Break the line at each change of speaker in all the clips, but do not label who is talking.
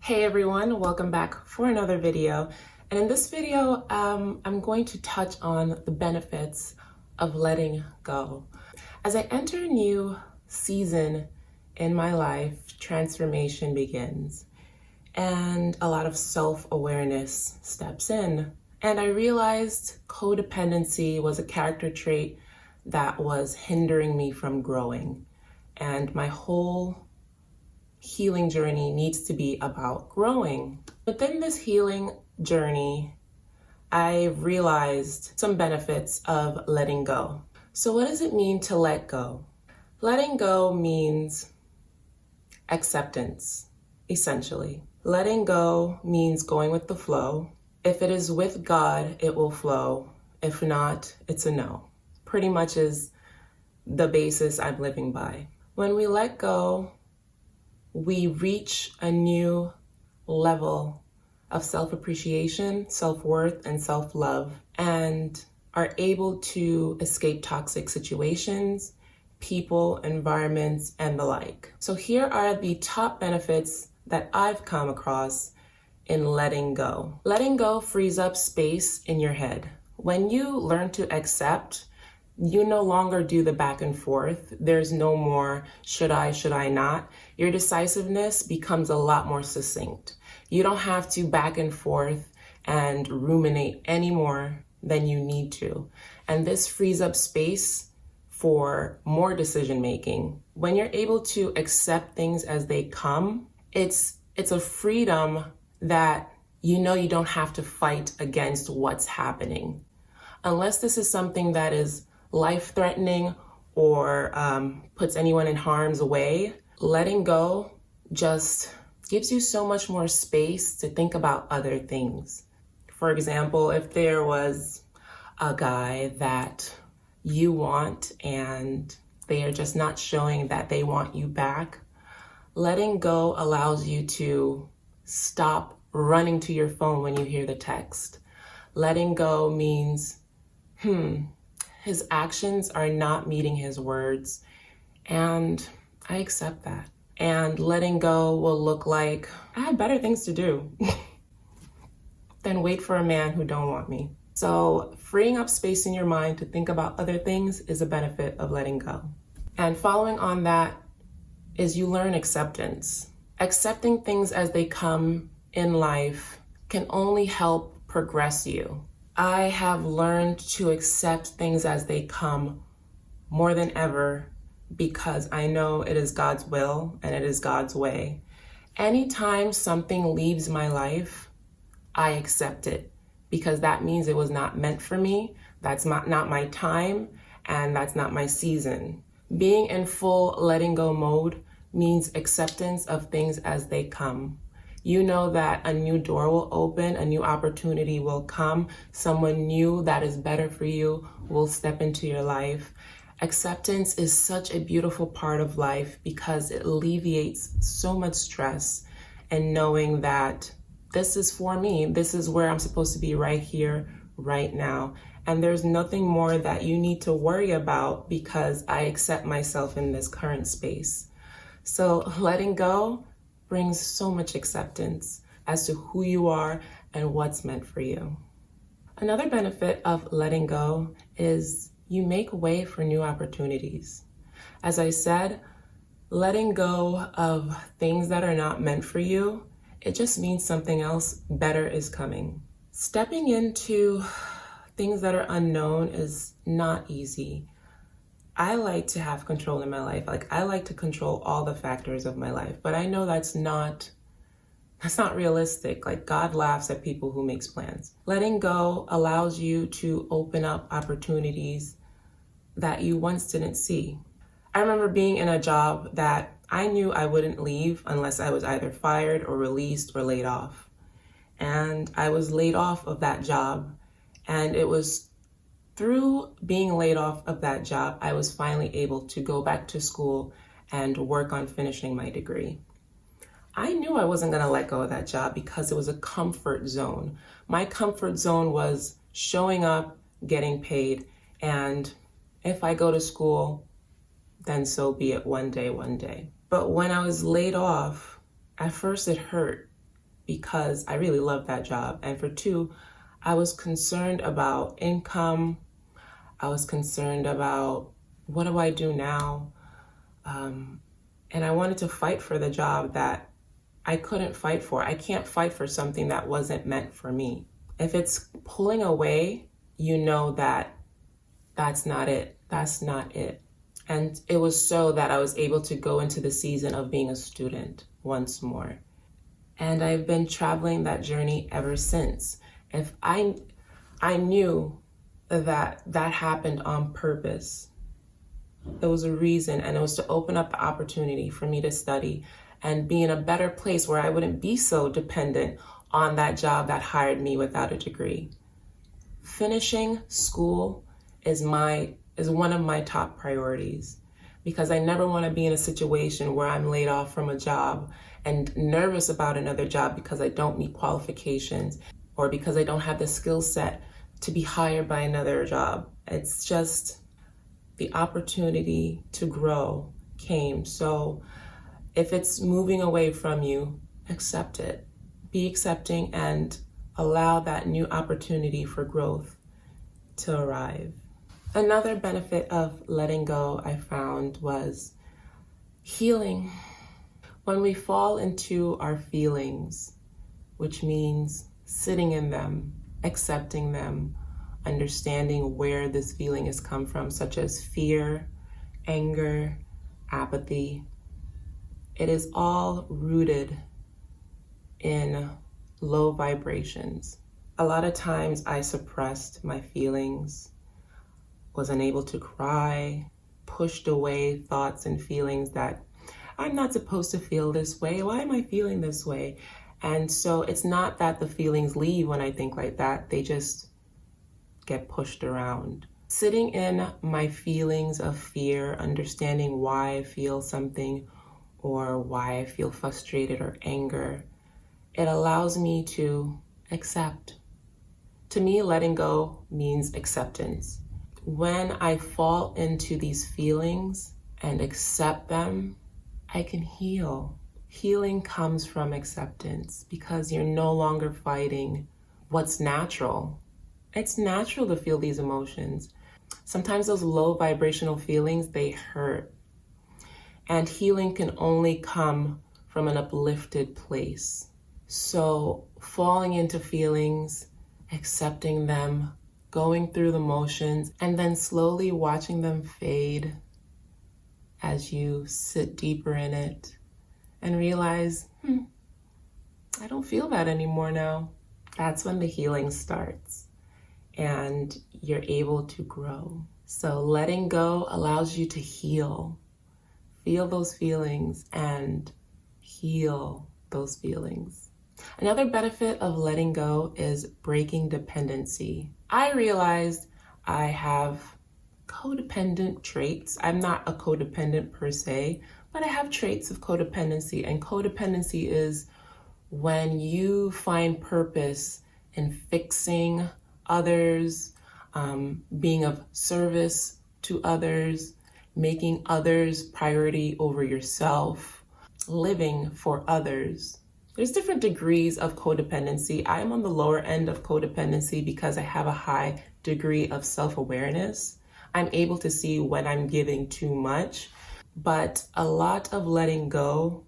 Hey everyone, welcome back for another video. And in this video, I'm going to touch on the benefits of letting go. As I enter a new season in my life, transformation begins and a lot of self-awareness steps in. And I realized codependency was a character trait that was hindering me from growing. And my whole healing journey needs to be about growing. Within this healing journey, I realized some benefits of letting go. So what does it mean to let go? Letting go means acceptance, essentially. Letting go means going with the flow. If it is with God, it will flow. If not, it's a no. Pretty much is the basis I'm living by. When we let go, we reach a new level of self-appreciation, self-worth, and self-love, and are able to escape toxic situations, people, environments, and the like. So here are the top benefits that I've come across in letting go. Letting go frees up space in your head. When you learn to accept, you no longer do the back and forth. There's no more should I not. Your decisiveness becomes a lot more succinct. You don't have to back and forth and ruminate any more than you need to. And this frees up space for more decision making. When you're able to accept things as they come, it's a freedom that you know you don't have to fight against what's happening. Unless this is something that is life-threatening or puts anyone in harm's way, letting go just gives you so much more space to think about other things. For example, if there was a guy that you want and they are just not showing that they want you back, letting go allows you to stop running to your phone when you hear the text. Letting go means, his actions are not meeting his words, and I accept that. And letting go will look like I have better things to do than wait for a man who don't want me. So freeing up space in your mind to think about other things is a benefit of letting go. And following on that is you learn acceptance. Accepting things as they come in life can only help progress you. I have learned to accept things as they come more than ever because I know it is God's will and it is God's way. Anytime something leaves my life, I accept it because that means it was not meant for me. That's not my time, and that's not my season. Being in full letting go mode means acceptance of things as they come. You know that a new door will open, a new opportunity will come, someone new that is better for you will step into your life. Acceptance is such a beautiful part of life because it alleviates so much stress, and knowing that this is for me, this is where I'm supposed to be right here, right now. And there's nothing more that you need to worry about because I accept myself in this current space. So letting go brings so much acceptance as to who you are and what's meant for you. Another benefit of letting go is you make way for new opportunities. As I said, letting go of things that are not meant for you, it just means something else better is coming. Stepping into things that are unknown is not easy. I like to have control in my life. I like to control all the factors of my life, but I know that's not realistic. God laughs at people who makes plans. Letting go allows you to open up opportunities that you once didn't see. I remember being in a job that I knew I wouldn't leave unless I was either fired or released or laid off. And I was laid off of that job, and it was through being laid off of that job, I was finally able to go back to school and work on finishing my degree. I knew I wasn't going to let go of that job because it was a comfort zone. My comfort zone was showing up, getting paid, and if I go to school, then so be it, one day. But when I was laid off, at first it hurt. because I really loved that job. And for two, I was concerned about income. I was concerned about, what do I do now? And I wanted to fight for the job that I couldn't fight for. I can't fight for something that wasn't meant for me. If it's pulling away, you know that that's not it. That's not it. And it was so that I was able to go into the season of being a student once more. And I've been traveling that journey ever since. If I knew that happened on purpose. There was a reason, and it was to open up the opportunity for me to study and be in a better place where I wouldn't be so dependent on that job that hired me without a degree. Finishing school is one of my top priorities, because I never want to be in a situation where I'm laid off from a job and nervous about another job because I don't meet qualifications or because I don't have the skill set to be hired by another job. It's just the opportunity to grow came. So if it's moving away from you, accept it. Be accepting and allow that new opportunity for growth to arrive. Another benefit of letting go I found was healing. When we fall into our feelings, which means sitting in them, accepting them, understanding where this feeling has come from, such as fear, anger, apathy, it is all rooted in low vibrations. A lot of times I suppressed my feelings, was unable to cry, pushed away thoughts and feelings that I'm not supposed to feel this way. Why am I feeling this way? And so it's not that the feelings leave when I think like that. They just get pushed around. Sitting in my feelings of fear, understanding why I feel something or why I feel frustrated or anger, it allows me to accept. To me, letting go means acceptance. When I fall into these feelings and accept them, I can heal. Healing comes from acceptance because you're no longer fighting what's natural. It's natural to feel these emotions. Sometimes those low vibrational feelings, they hurt. And healing can only come from an uplifted place. So falling into feelings, accepting them, going through the motions, and then slowly watching them fade as you sit deeper in it and realize, I don't feel that anymore now. That's when the healing starts and you're able to grow. So letting go allows you to heal. Feel those feelings and heal those feelings. Another benefit of letting go is breaking dependency. I realized I have codependent traits. I'm not a codependent per se, but I have traits of codependency. And codependency is when you find purpose in fixing others, being of service to others, making others priority over yourself, living for others. There's different degrees of codependency. I'm on the lower end of codependency because I have a high degree of self-awareness. I'm able to see when I'm giving too much, but a lot of letting go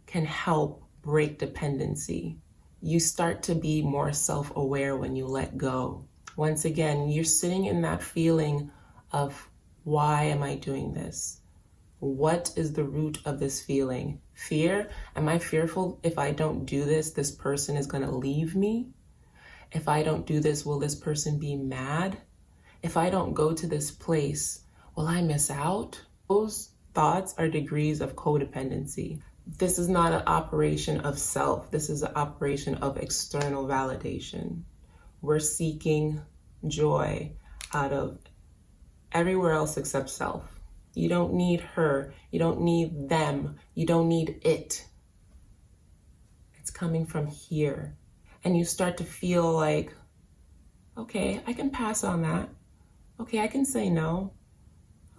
can help break dependency. You start to be more self-aware when you let go. Once again, you're sitting in that feeling of, why am I doing this? What is the root of this feeling? Fear? Am I fearful if I don't do this, this person is going to leave me? If I don't do this, will this person be mad? If I don't go to this place, will I miss out? Those thoughts are degrees of codependency. This is not an operation of self. This is an operation of external validation. We're seeking joy out of everywhere else except self. You don't need her. You don't need them. You don't need it. It's coming from here. And you start to feel like, okay, I can pass on that. Okay, I can say no.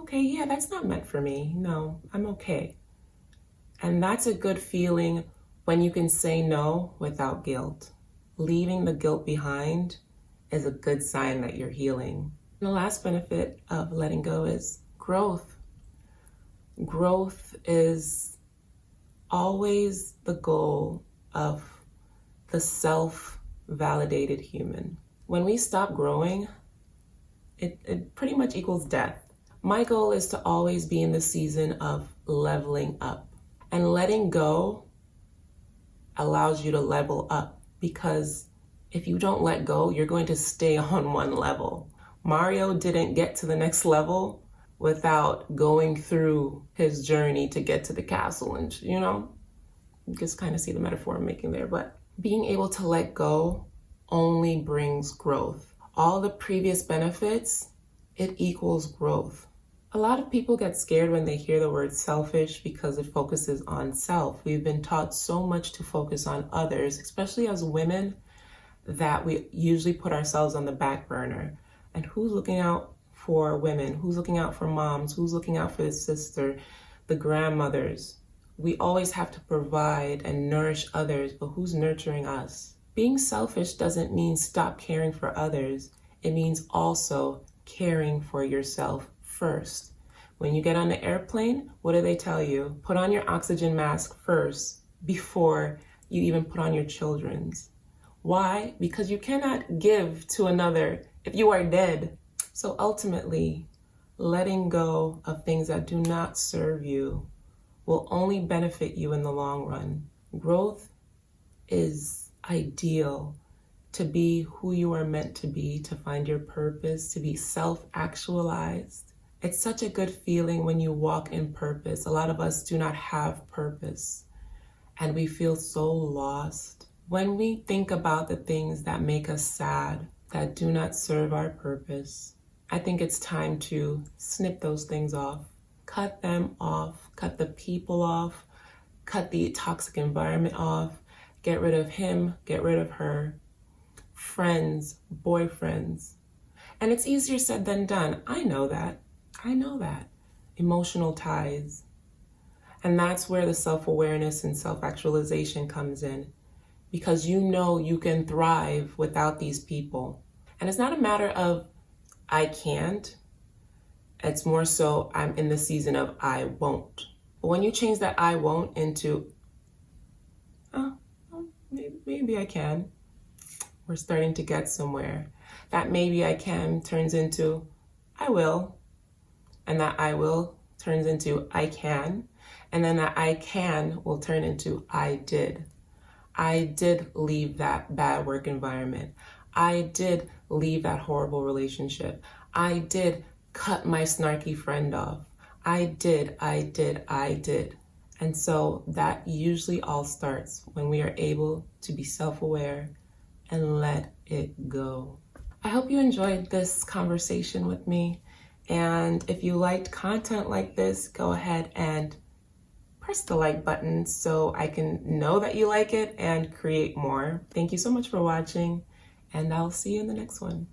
Okay, yeah, that's not meant for me. No, I'm okay. And that's a good feeling When you can say no without guilt. Leaving the guilt behind is a good sign that you're healing. And the last benefit of letting go is growth. Growth is always the goal of the self-validated human. When we stop growing, it pretty much equals death. My goal is to always be in the season of leveling up. And letting go allows you to level up, because if you don't let go, you're going to stay on one level. Mario didn't get to the next level without going through his journey to get to the castle, and you just kind of see the metaphor I'm making there. But being able to let go only brings growth. All the previous benefits, it equals growth. A lot of people get scared when they hear the word selfish because it focuses on self. We've been taught so much to focus on others, especially as women, that we usually put ourselves on the back burner. And who's looking out for women? Who's looking out for moms? Who's looking out for the sister, the grandmothers? We always have to provide and nourish others, but who's nurturing us? Being selfish doesn't mean stop caring for others. It means also caring for yourself first. When you get on the airplane, what do they tell you? Put on your oxygen mask first before you even put on your children's. Why? Because you cannot give to another if you are dead. So ultimately, letting go of things that do not serve you will only benefit you in the long run. Growth is ideal to be who you are meant to be, to find your purpose, to be self-actualized. It's such a good feeling when you walk in purpose. A lot of us do not have purpose, and we feel so lost. When we think about the things that make us sad, that do not serve our purpose, I think it's time to snip those things off. Cut them off, cut the people off, cut the toxic environment off, get rid of him, get rid of her, friends, boyfriends. And it's easier said than done. I know that. Emotional ties. And that's where the self-awareness and self-actualization comes in, because you know you can thrive without these people. And it's not a matter of I can't. It's more so I'm in the season of I won't. But when you change that I won't into, maybe I can, we're starting to get somewhere. That maybe I can turns into I will. And that I will turns into I can. And then that I can will turn into I did. I did leave that bad work environment. I did leave that horrible relationship. I did cut my snarky friend off. I did. And so that usually all starts when we are able to be self-aware and let it go. I hope you enjoyed this conversation with me. And if you liked content like this, go ahead and press the like button so I can know that you like it and create more. Thank you so much for watching, and I'll see you in the next one.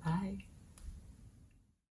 Bye.